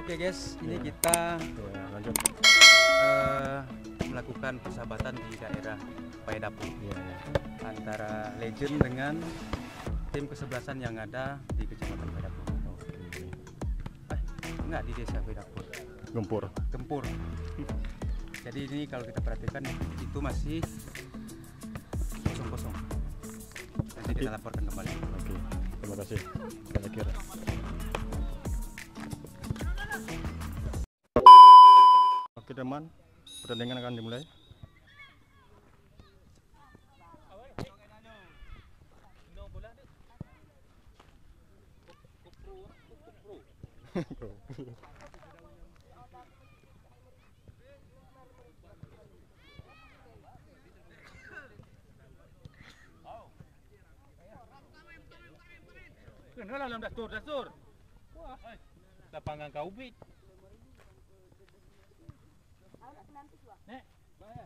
Oke guys, ini kita melakukan persahabatan di daerah Paidapu antara Legend dengan tim kesebelasan yang ada di Kecamatan Paidapu. Enggak, di desa Paidapu. Gempur. Jadi ini kalau kita perhatikan itu masih kosong. Nanti kita laporkan kembali. Oke, terima kasih. Saya kira. Oke teman, pertandingan akan dimulai. Kenapa dalam dasur? Wah, lapangan kau bit. Nek, bahaya.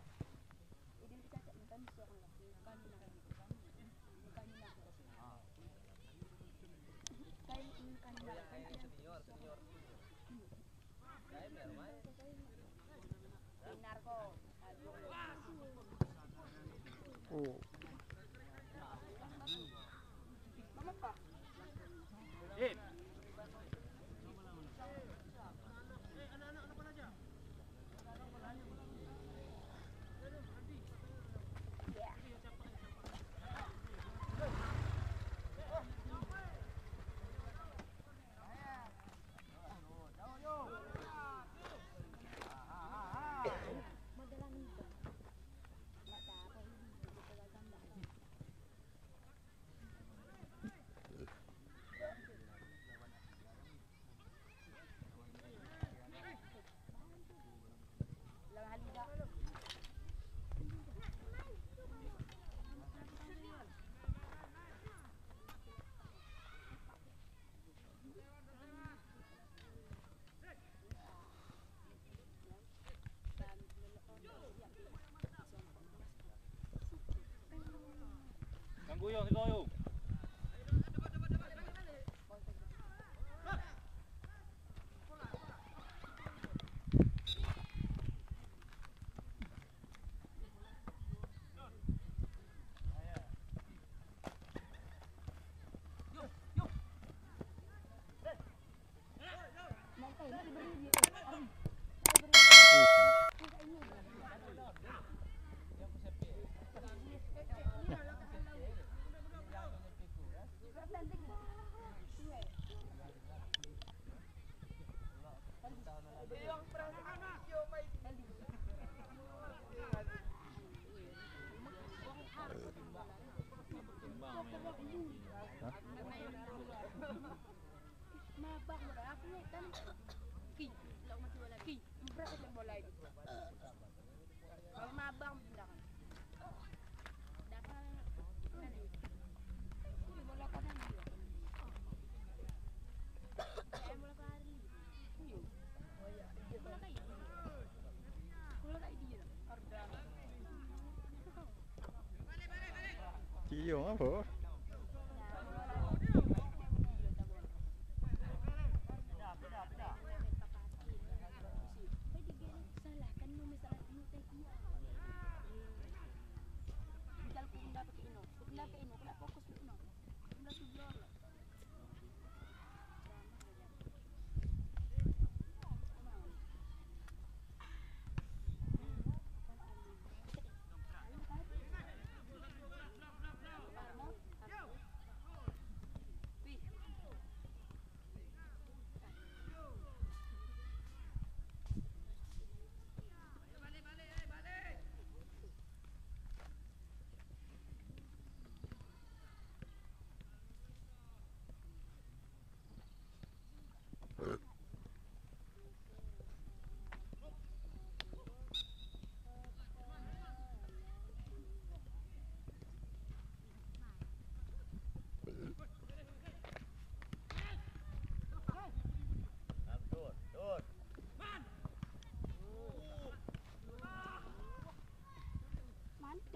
Guyong. Iya apa?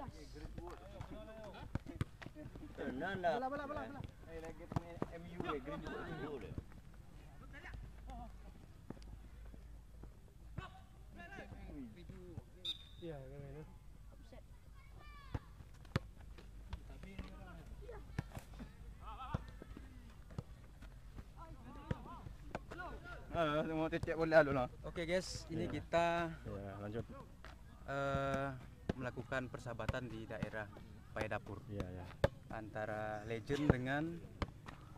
Bola. Lagi pemain MU Greenwood. Ya, gimana? Semua titik bola dulu lah. Oke guys, ini Ya. kita Ya, lanjut. melakukan persahabatan di daerah Payadapur Iya, ya. antara Legend dengan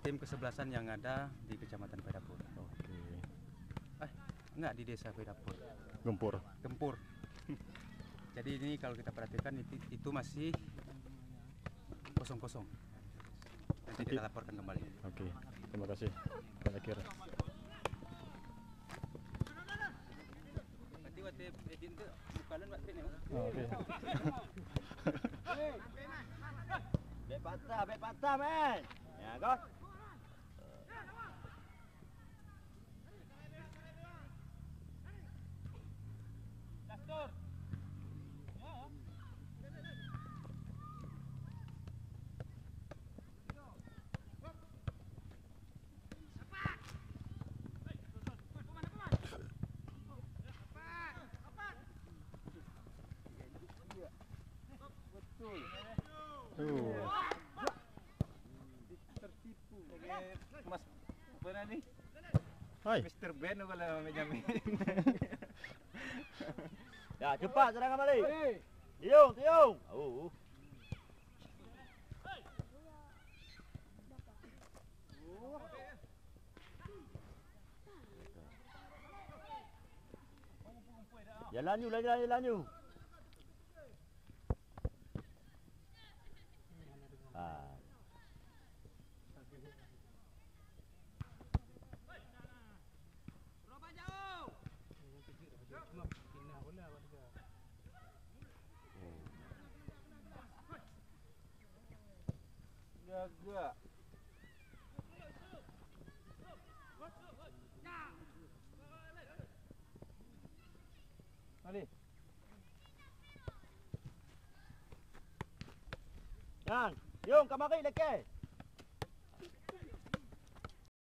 tim kesebelasan yang ada di Kecamatan Payadapur. Oke. Enggak, di desa Payadapur, Gempur. Gempur. Jadi ini kalau kita perhatikan itu masih kosong-kosong. Nanti kita laporkan kembali. Oke. Terima kasih. Pak Zakir. Berarti waktu edit itu bukalan waktu ini. Oke. Bet patah, men. Ya, kau. Dastur. Tertipu. Mas, apa ni? Hai. Mr. Ben kalau Benjamin. Ya, cepat serangan balik. Tiung. Oh. Jalan you. Jaga. Mari. Yan, yung kamaki leke.